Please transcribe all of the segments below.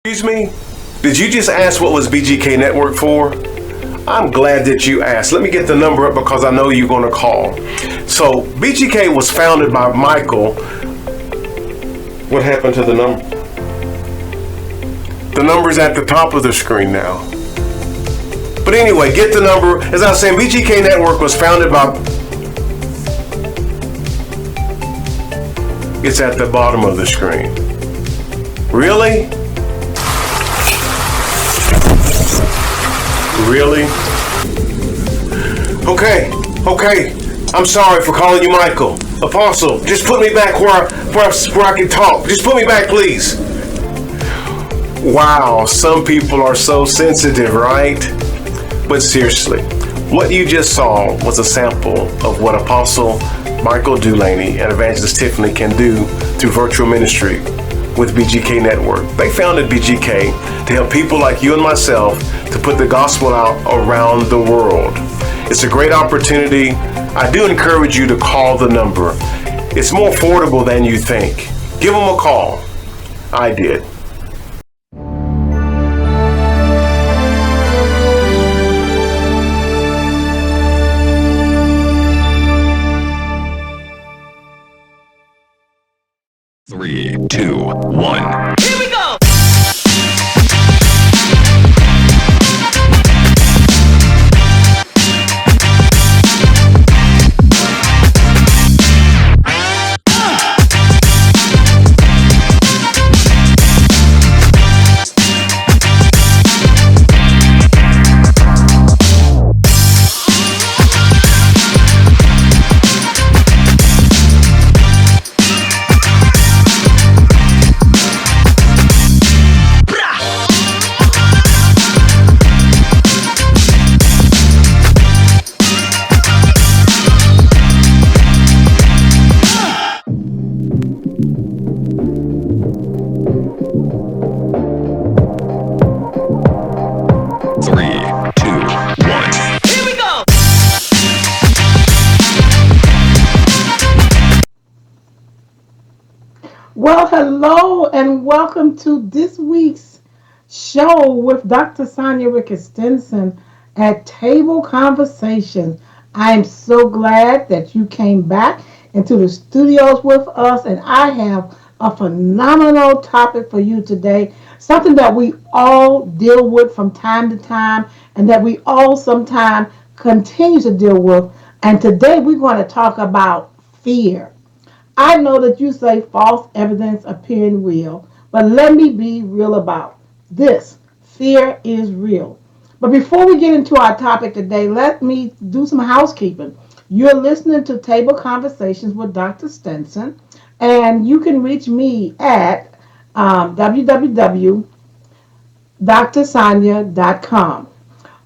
Excuse me? Did you just ask what was BGK Network for? I'm glad that you asked. Let me get the number up because I know you're going to call. So, BGK was founded by Michael. What happened to the number? The number's at the top of the screen now. But anyway, get the number. As I was saying, BGK Network was founded by... It's at the bottom of the screen. Really? Really? Okay. I'm sorry for calling you Michael. Apostle, just put me back where I can talk. Just put me back, please. Wow, some people are so sensitive, right? But seriously, what you just saw was a sample of what Apostle Michael Dulaney and Evangelist Tiffany can do through virtual ministry with BGK Network. They founded BGK to help people like you and myself to put the gospel out around the world. It's a great opportunity. I do encourage you to call the number. It's more affordable than you think. Give them a call. I did. Three, two, one. Here we go! Well, hello and welcome to this week's show with Dr. Sonia Ricketts Stinson at Table Conversation. I am so glad that you came back into the studios with us, and I have a phenomenal topic for you today, something that we all deal with from time to time and that we all sometimes continue to deal with. And today we're going to talk about fear. I know that you say false evidence appearing real, but let me be real about this. Fear is real. But before we get into our topic today, let me do some housekeeping. You're listening to Table Conversations with Dr. Stinson, and you can reach me at www.drsonia.com.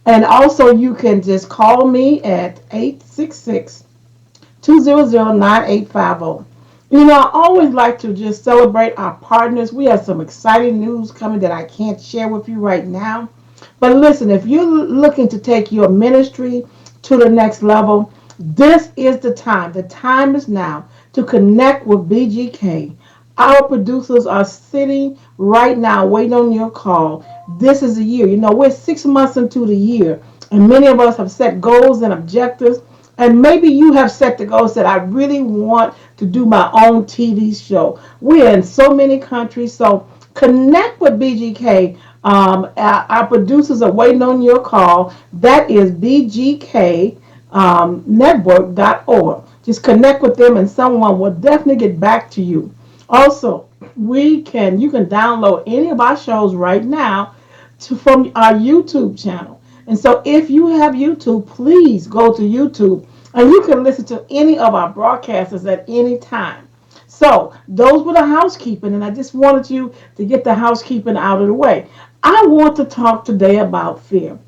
And also you can just call me at 866-200-9850. You know, I always like to just celebrate our partners. We have some exciting news coming that I can't share with you right now. But listen, if you're looking to take your ministry to the next level, this is the time. The time is now to connect with BGK. Our producers are sitting right now waiting on your call. This is a year. You know, we're 6 months into the year, and many of us have set goals and objectives. And maybe you have set the goals that I really want to do my own TV show. We're in so many countries, so connect with BGK. Our producers are waiting on your call. That is bgknetwork.org. Just connect with them and someone will definitely get back to you. Also, you can download any of our shows right now from our YouTube channel. And so if you have YouTube, please go to YouTube and you can listen to any of our broadcasters at any time. So those were the housekeeping, and I just wanted you to get the housekeeping out of the way. I want to talk today about fear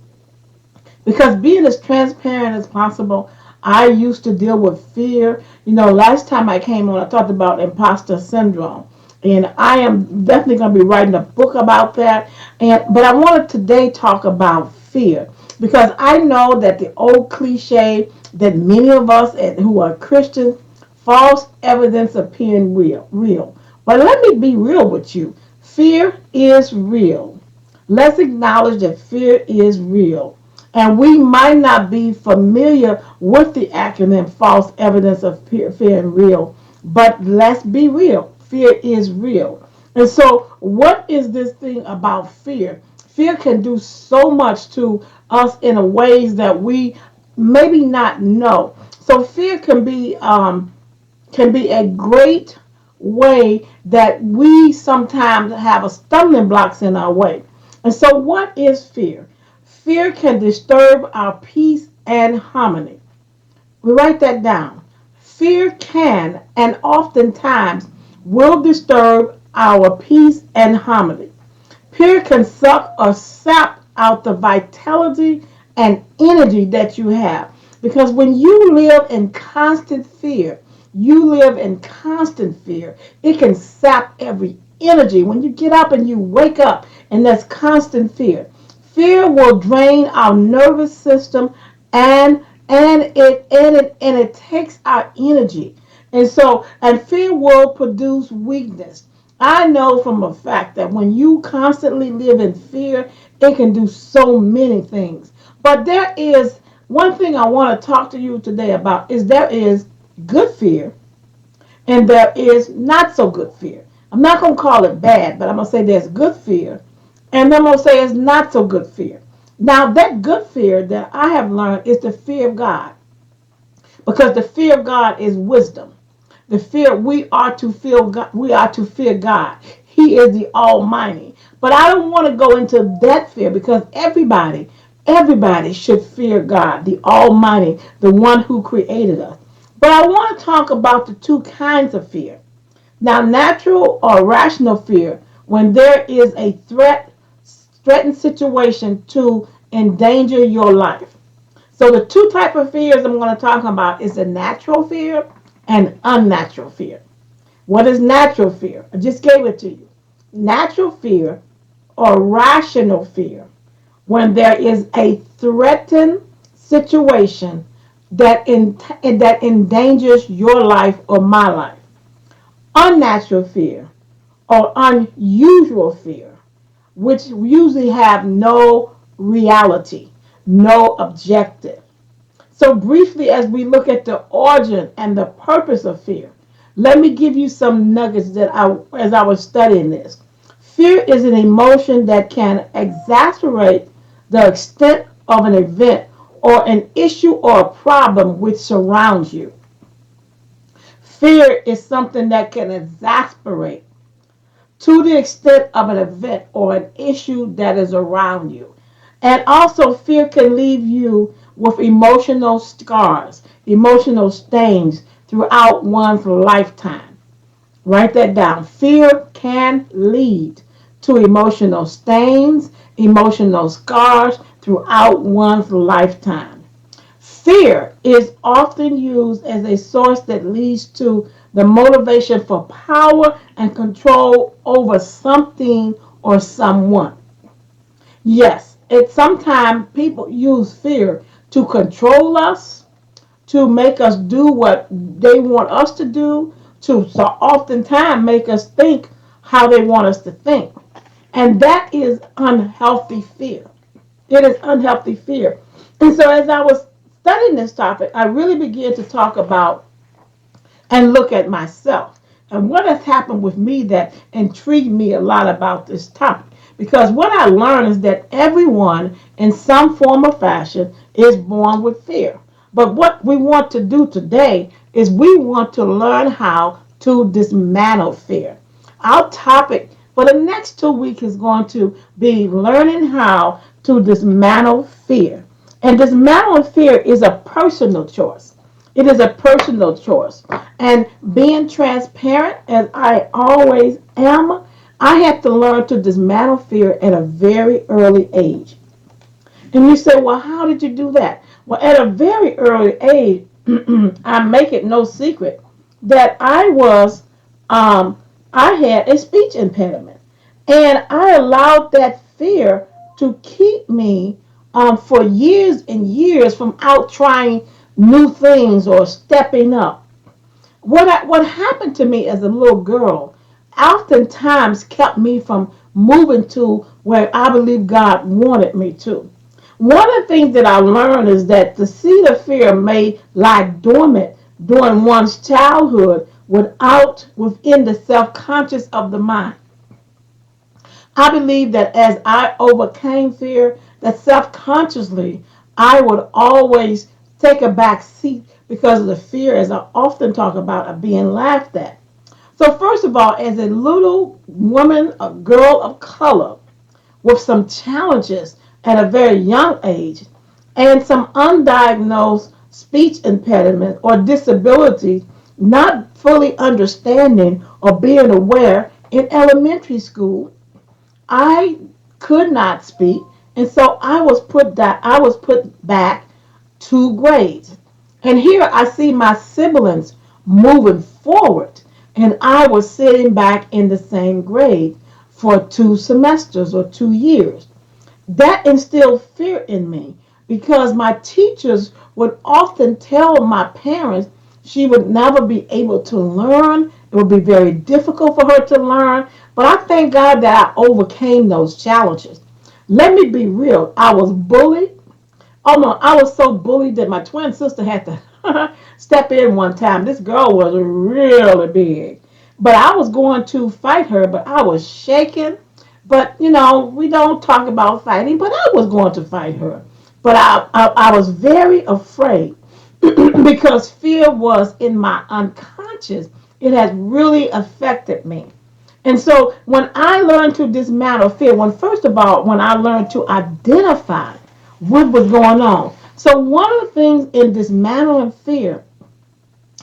because being as transparent as possible, I used to deal with fear. You know, last time I came on, I talked about imposter syndrome. And I am definitely going to be writing a book about that. But I wanted today talk about fear because I know that the old cliche that many of us who are Christians, false evidence appearing real. But let me be real with you. Fear is real. Let's acknowledge that fear is real. And we might not be familiar with the acronym false evidence of fear and real, but let's be real. Fear is real. And so, what is this thing about fear? Fear can do so much to us in a ways that we maybe not know. So, fear can be a great way that we sometimes have a stumbling blocks in our way. And so, what is fear? Fear can disturb our peace and harmony. We write that down. Fear can and oftentimes will disturb our peace and harmony. Fear can suck or sap out the vitality and energy that you have. Because when you live in constant fear, you live in constant fear. It can sap every energy. When you get up and you wake up and there's constant fear, fear will drain our nervous system and it takes our energy. And fear will produce weakness. I know from a fact that when you constantly live in fear, it can do so many things. But there is one thing I want to talk to you today about is there is good fear and there is not so good fear. I'm not going to call it bad, but I'm going to say there's good fear and then I'm going to say it's not so good fear. Now, that good fear that I have learned is the fear of God because the fear of God is wisdom. The fear we are to fear God, we are to fear God. He is the Almighty. But I don't want to go into that fear because everybody should fear God, the Almighty, the one who created us. But I want to talk about the two kinds of fear. Now, natural or rational fear, when there is a threatened situation to endanger your life. So the two type of fears I'm going to talk about is the natural fear and unnatural fear. What is natural fear? I just gave it to you. Natural fear or rational fear when there is a threatened situation that endangers your life or my life. Unnatural fear or unusual fear, which usually have no reality, no objective. So, briefly, as we look at the origin and the purpose of fear, let me give you some nuggets as I was studying this. Fear is an emotion that can exacerbate the extent of an event or an issue or a problem which surrounds you. Fear is something that can exasperate to the extent of an event or an issue that is around you. And also, fear can leave you with emotional scars, emotional stains throughout one's lifetime. Write that down. Fear can lead to emotional stains, emotional scars throughout one's lifetime. Fear is often used as a source that leads to the motivation for power and control over something or someone. Yes, it sometimes people use fear to control us, to make us do what they want us to do, to so oftentimes make us think how they want us to think. And that is unhealthy fear. It is unhealthy fear. And so as I was studying this topic, I really began to talk about and look at myself and what has happened with me that intrigued me a lot about this topic. Because what I learned is that everyone, in some form or fashion, is born with fear. But what we want to do today is we want to learn how to dismantle fear. Our topic for the next 2 weeks is going to be learning how to dismantle fear. And dismantling fear is a personal choice. It is a personal choice. And being transparent, as I always am, I had to learn to dismantle fear at a very early age. And you say, well, how did you do that? Well, at a very early age, I make it no secret that um, I had a speech impediment. And I allowed that fear to keep me for years and years from out trying new things or stepping up. What happened to me as a little girl, oftentimes kept me from moving to where I believe God wanted me to. One of the things that I learned is that the seed of fear may lie dormant during one's childhood within the self-conscious of the mind. I believe that as I overcame fear, that self-consciously I would always take a back seat because of the fear, as I often talk about, of being laughed at. So first of all, as a little woman, a girl of color, with some challenges at a very young age and some undiagnosed speech impediment or disability, not fully understanding or being aware in elementary school, I could not speak, and so I was put back 2 grades. And here I see my siblings moving forward, and I was sitting back in the same grade for 2 semesters or 2 years. That instilled fear in me because my teachers would often tell my parents she would never be able to learn. It would be very difficult for her to learn. But I thank God that I overcame those challenges. Let me be real. I was bullied. Oh no, I was so bullied that my twin sister had to step in one time. This girl was really big. But I was going to fight her, but I was shaking. But we don't talk about fighting, but I was going to fight her. But I was very afraid because fear was in my unconscious. It has really affected me. And so when I learned to dismantle fear, first of all, when I learned to identify what was going on. So one of the things in dismantling fear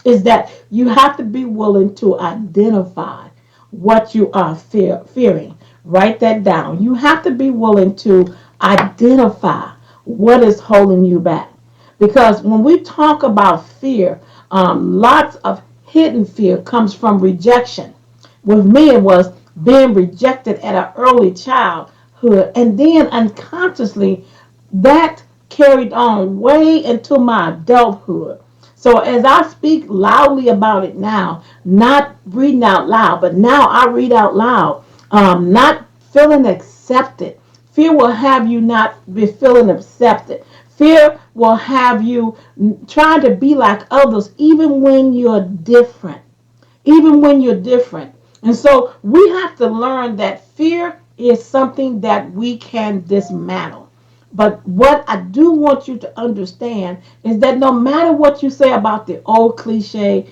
is that you have to be willing to identify what you are fearing. Write that down. You have to be willing to identify what is holding you back. Because when we talk about fear, lots of hidden fear comes from rejection. With me, it was being rejected at an early childhood, and then unconsciously that carried on way into my adulthood. So as I speak loudly about it now, not reading out loud, but now I read out loud, not feeling accepted. Fear will have you not be feeling accepted. Fear will have you trying to be like others, even when you're different. Even when you're different. And so we have to learn that fear is something that we can dismantle. But what I do want you to understand is that no matter what you say about the old cliche,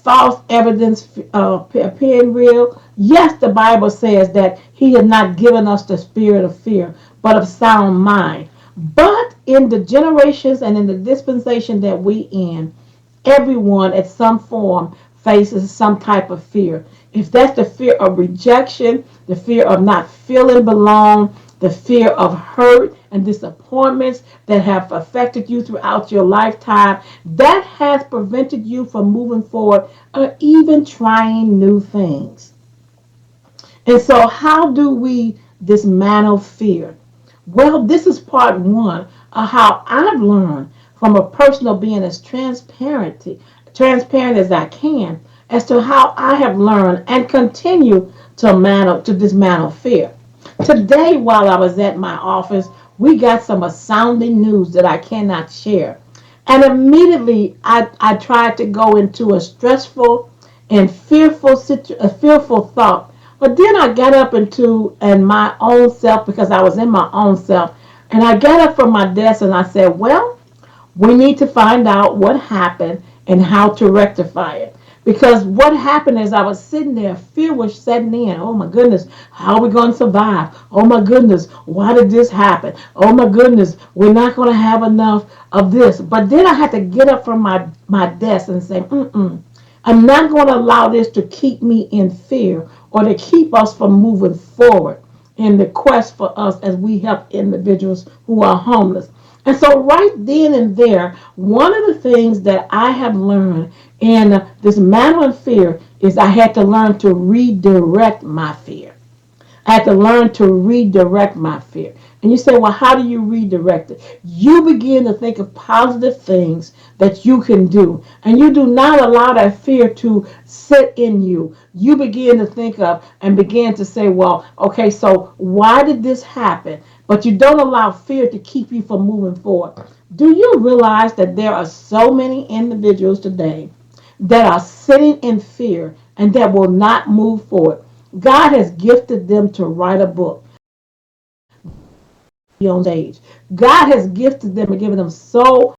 false evidence appearing real, yes, the Bible says that He has not given us the spirit of fear, but of sound mind. But in the generations and in the dispensation that we in, everyone at some form faces some type of fear. If that's the fear of rejection, the fear of not feeling belong, the fear of hurt and disappointments that have affected you throughout your lifetime, that has prevented you from moving forward or even trying new things. And so, how do we dismantle fear? Well, this is part one of how I've learned from a personal being as transparent as I can, as to how I have learned and continue to dismantle fear. Today, while I was at my office, we got some astounding news that I cannot share. And immediately I tried to go into a stressful and a fearful thought. But then I got up and my own self, because I was in my own self, and I got up from my desk and I said, well, we need to find out what happened and how to rectify it. Because what happened is I was sitting there, fear was setting in. Oh my goodness, how are we going to survive? Oh my goodness, why did this happen? Oh my goodness, we're not going to have enough of this. But then I had to get up from my desk and say, I'm not going to allow this to keep me in fear or to keep us from moving forward in the quest for us as we help individuals who are homeless. And so, right then and there, one of the things that I have learned in this dismantling fear is I had to learn to redirect my fear. I had to learn to redirect my fear. And you say, well, how do you redirect it? You begin to think of positive things that you can do. And you do not allow that fear to sit in you. You begin to think of and begin to say, well, okay, so why did this happen? But you don't allow fear to keep you from moving forward. Do you realize that there are so many individuals today that are sitting in fear and that will not move forward? God has gifted them to write a book on stage. God has gifted them and given them so,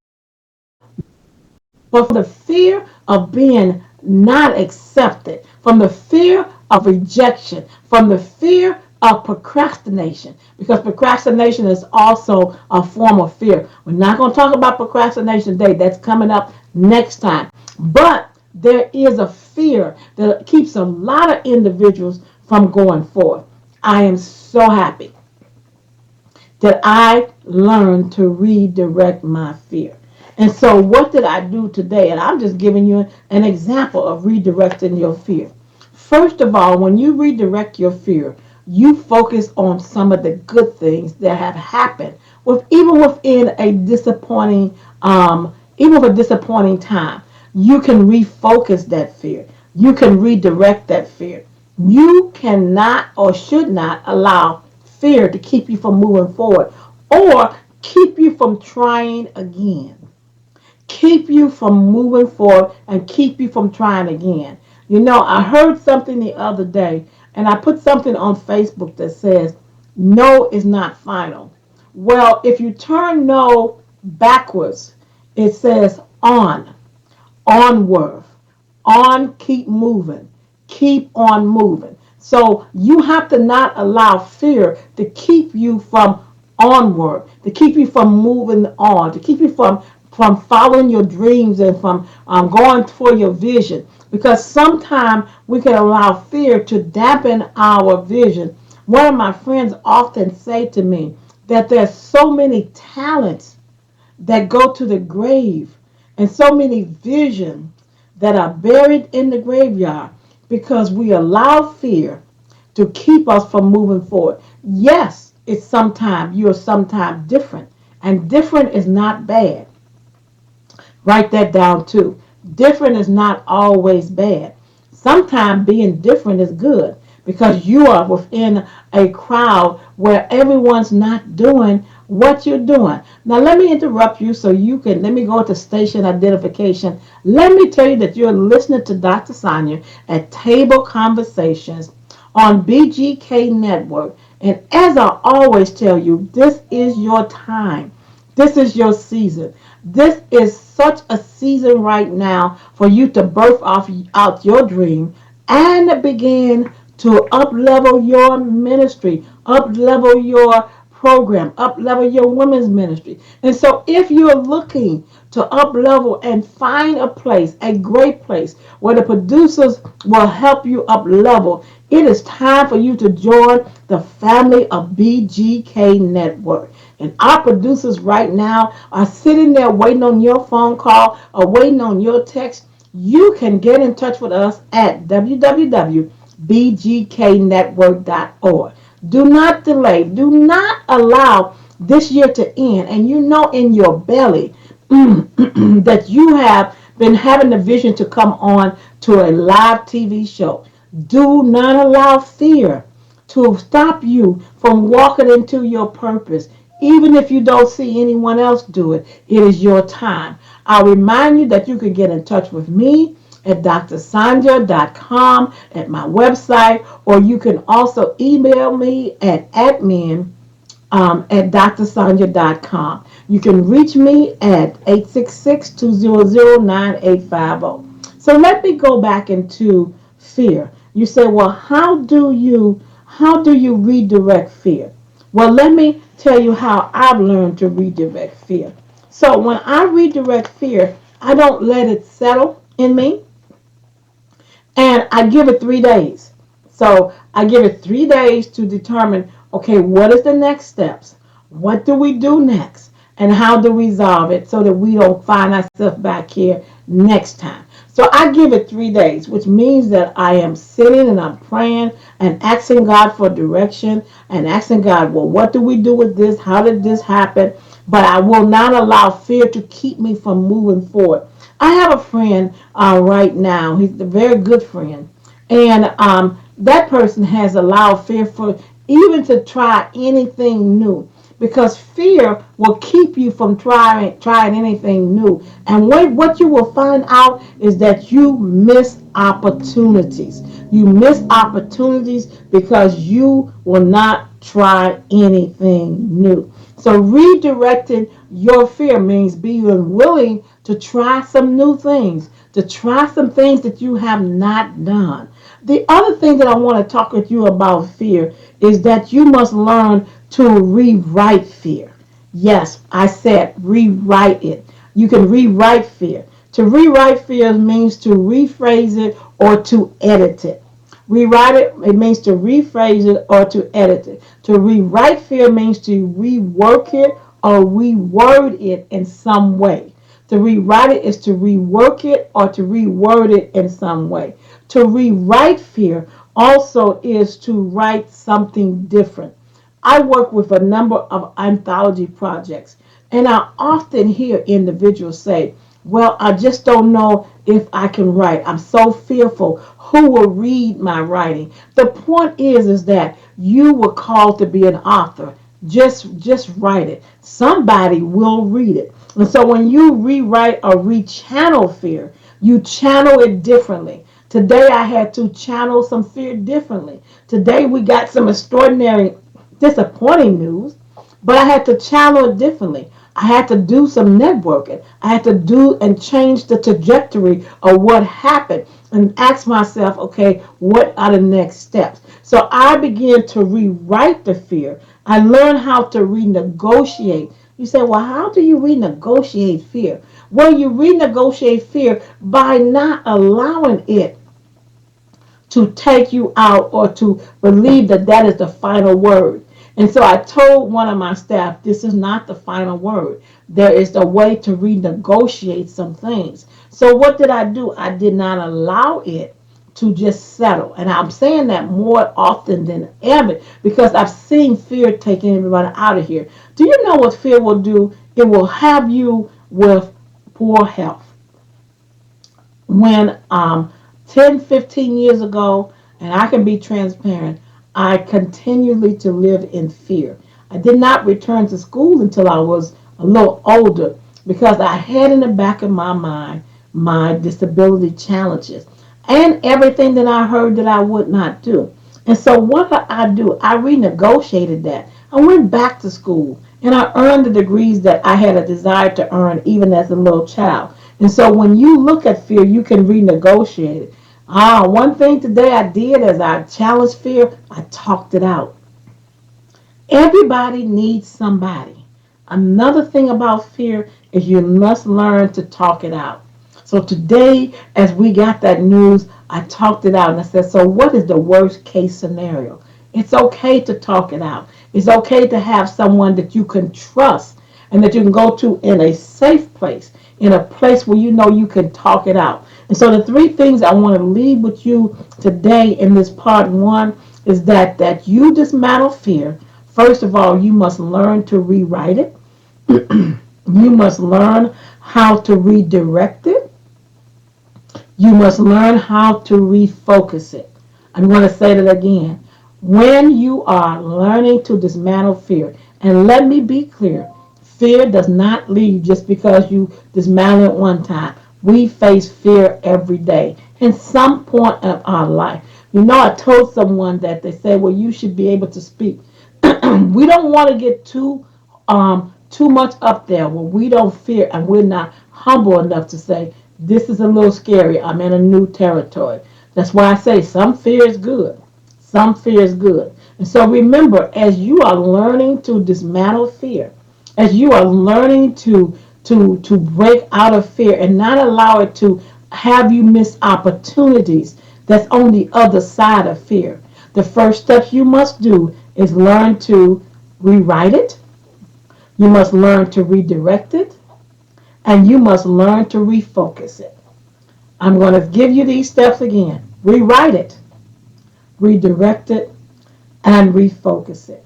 but from the fear of being not accepted, from the fear of rejection, from the fear of procrastination, because procrastination is also a form of fear. We're not going to talk about procrastination today. That's coming up next time. But there is a fear that keeps a lot of individuals from going forward. I am so happy that I learned to redirect my fear. And so, what did I do today? And I'm just giving you an example of redirecting your fear. First of all, when you redirect your fear, you focus on some of the good things that have happened, even within a even with a disappointing time. You can refocus that fear. You can redirect that fear. You cannot or should not allow fear to keep you from moving forward or keep you from trying again, keep you from moving forward and keep you from trying again. You know, I heard something the other day and I put something on Facebook that says no is not final. Well, if you turn no backwards, it says on, onward, on, keep moving, keep on moving. So you have to not allow fear to keep you from onward, to keep you from moving on, to keep you from following your dreams and from going for your vision. Because sometimes we can allow fear to dampen our vision. One of my friends often say to me that there's so many talents that go to the grave and so many visions that are buried in the graveyard because we allow fear to keep us from moving forward. Yes, it's sometimes you're sometimes different, and different is not bad. Write that down too. Different is not always bad. Sometimes being different is good because you are within a crowd where everyone's not doing what you're doing. Now, let me interrupt you so you can let me go to station identification. Let me tell you that you're listening to Dr. Sonia at Table Conversations on BGK Network. And as I always tell you, this is your time. This is your season. This is such a season right now for you to birth off out your dream and begin to up level your ministry, up level your program, up level your women's ministry. And so if you're looking to up level and find a place, a great place where the producers will help you up level, it is time for you to join the family of BGK Network. And our producers right now are sitting there waiting on your phone call or waiting on your text. You can get in touch with us at www.bgknetwork.org. Do not delay. Do not allow this year to end. And you know in your belly that you have been having the vision to come on to a live TV show. Do not allow fear to stop you from walking into your purpose. Even if you don't see anyone else do it, it is your time. I'll remind you that you can get in touch with me at drsandra.com at my website, or you can also email me at admin at drsandra.com. You can reach me at 866-200-9850. So let me go back into fear. You say, well, how do you redirect fear? Well, let me tell you how I've learned to redirect fear. So when I redirect fear, I don't let it settle in me, and I give it 3 days. So I give it 3 days to determine, okay, what is the next steps? What do we do next? And how to resolve it so that we don't find ourselves back here next time. So I give it 3 days, which means that I am sitting and I'm praying and asking God for direction and asking God, well, what do we do with this? How did this happen? But I will not allow fear to keep me from moving forward. I have a friend right now. He's a very good friend. And that person has allowed fear for even to try anything new, because fear will keep you from trying anything new. And what you will find out is that you miss opportunities. You miss opportunities because you will not try anything new. So redirecting your fear means being willing to try some new things, to try some things that you have not done. The other thing that I want to talk with you about fear is that you must learn to rewrite fear. Yes, I said rewrite it. You can rewrite fear. To rewrite fear means to rephrase it or to edit it. Rewrite it, it means to rephrase it or to edit it. To rewrite fear means to rework it or reword it in some way. To rewrite it is to rework it or to reword it in some way. To rewrite fear also is to write something different. I work with a number of anthology projects, and I often hear individuals say, well, I just don't know if I can write. I'm so fearful. Who will read my writing? The point is that you were called to be an author. Just write it. Somebody will read it. And so when you rewrite or rechannel fear, you channel it differently. Today I had to channel some fear differently. Today we got some extraordinary disappointing news, but I had to channel it differently. I had to do some networking. I had to do and change the trajectory of what happened and ask myself, okay, what are the next steps? So I began to rewrite the fear. I learned how to renegotiate. You say, well, how do you renegotiate fear? Well, you renegotiate fear by not allowing it to take you out or to believe that that is the final word. And so I told one of my staff, this is not the final word. There is a way to renegotiate some things. So what did I do? I did not allow it to just settle. And I'm saying that more often than ever because I've seen fear taking everybody out of here. Do you know what fear will do? It will have you with poor health. When 10, 15 years ago, and I can be transparent, I continually to live in fear. I did not return to school until I was a little older because I had in the back of my mind my disability challenges and everything that I heard that I would not do. And so what did I do? I renegotiated that. I went back to school and I earned the degrees that I had a desire to earn even as a little child. And so when you look at fear, you can renegotiate it. One thing today I did as I challenged fear, I talked it out. Everybody needs somebody. Another thing about fear is you must learn to talk it out. So today, as we got that news, I talked it out and I said, so what is the worst case scenario? It's okay to talk it out. It's okay to have someone that you can trust and that you can go to in a safe place, in a place where you know you can talk it out. And so the three things I want to leave with you today in this part one is that you dismantle fear. First of all, you must learn to rewrite it. You must learn how to redirect it. You must learn how to refocus it. I'm going to say that again. When you are learning to dismantle fear, and let me be clear, fear does not leave just because you dismantle it one time. We face fear every day in some point of our life. You know, I told someone that they said, well, you should be able to speak. We don't want to get too much up there where we don't fear and we're not humble enough to say, this is a little scary. I'm in a new territory. That's why I say some fear is good. Some fear is good. And so remember, as you are learning to dismantle fear, as you are learning to break out of fear and not allow it to have you miss opportunities that's on the other side of fear. The first steps you must do is learn to rewrite it. You must learn to redirect it. And you must learn to refocus it. I'm going to give you these steps again. Rewrite it, redirect it, and refocus it.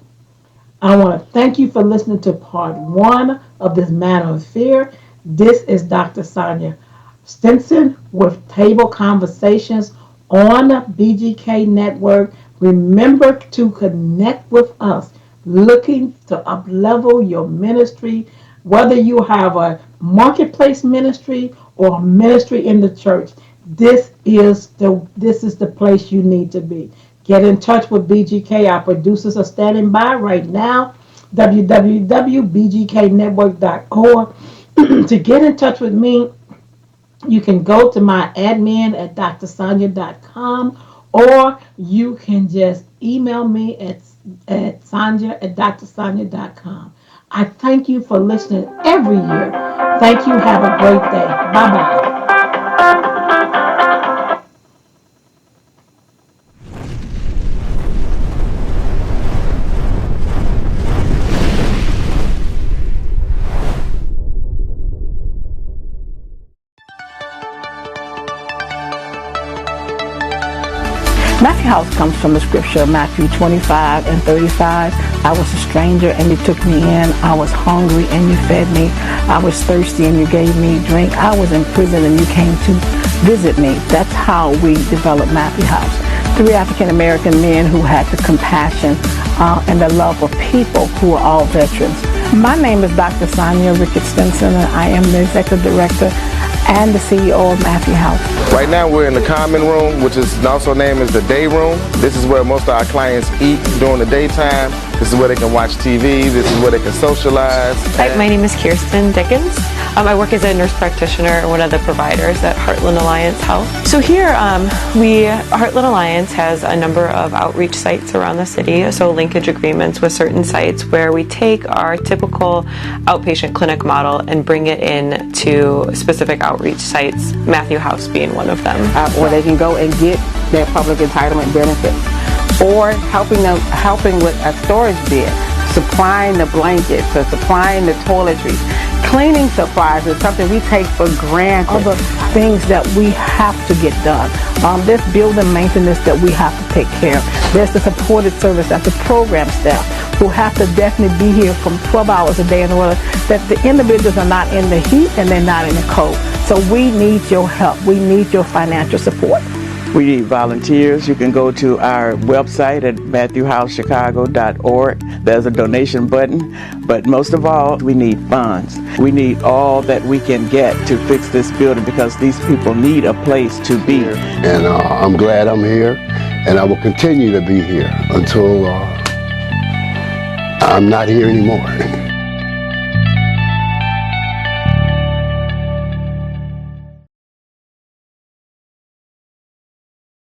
I want to thank you for listening to part one of this matter of fear. This is Dr. Sonia Stinson with Table Conversations on BGK Network. Remember to connect with us, looking to uplevel your ministry, whether you have a marketplace ministry or a ministry in the church. This is the place you need to be. Get in touch with BGK. Our producers are standing by right now. www.bgknetwork.org. To get in touch with me, you can go to my admin at drsonia.com, or you can just email me at Sonia at drsonia.com. I thank you for listening every year. Thank you. Have a great day. Bye bye. Matthew House comes from the scripture Matthew 25 and 35. I was a stranger and you took me in. I was hungry and you fed me. I was thirsty and you gave me drink. I was in prison and you came to visit me. That's how we developed Matthew House. Three African American men who had the compassion and the love of people who are all veterans. My name is Dr. Sonia Ricketts Stinson, and I am the Executive Director and the CEO of Matthew House. Right now we're in the common room, which is also named as the day room. This is where most of our clients eat during the daytime. This is where they can watch TV. This is where they can socialize. Hi, my name is Kirsten Dickens. I work as a nurse practitioner and one of the providers at Heartland Alliance Health. So here, Heartland Alliance has a number of outreach sites around the city, so linkage agreements with certain sites where we take our typical outpatient clinic model and bring it in to specific outreach sites, Matthew House being one of them. Or they can go and get their public entitlement benefits, or helping with a storage bin, supplying the blankets, or supplying the toiletries. Cleaning supplies is something we take for granted. Other things that we have to get done. There's building maintenance that we have to take care of. There's the supported service, that's the program staff who have to definitely be here from 12 hours a day in order that the individuals are not in the heat and they're not in the cold. So we need your help. We need your financial support. We need volunteers. You can go to our website at MatthewHouseChicago.org. There's a donation button, but most of all, we need funds. We need all that we can get to fix this building because these people need a place to be. And I'm glad I'm here, and I will continue to be here until I'm not here anymore.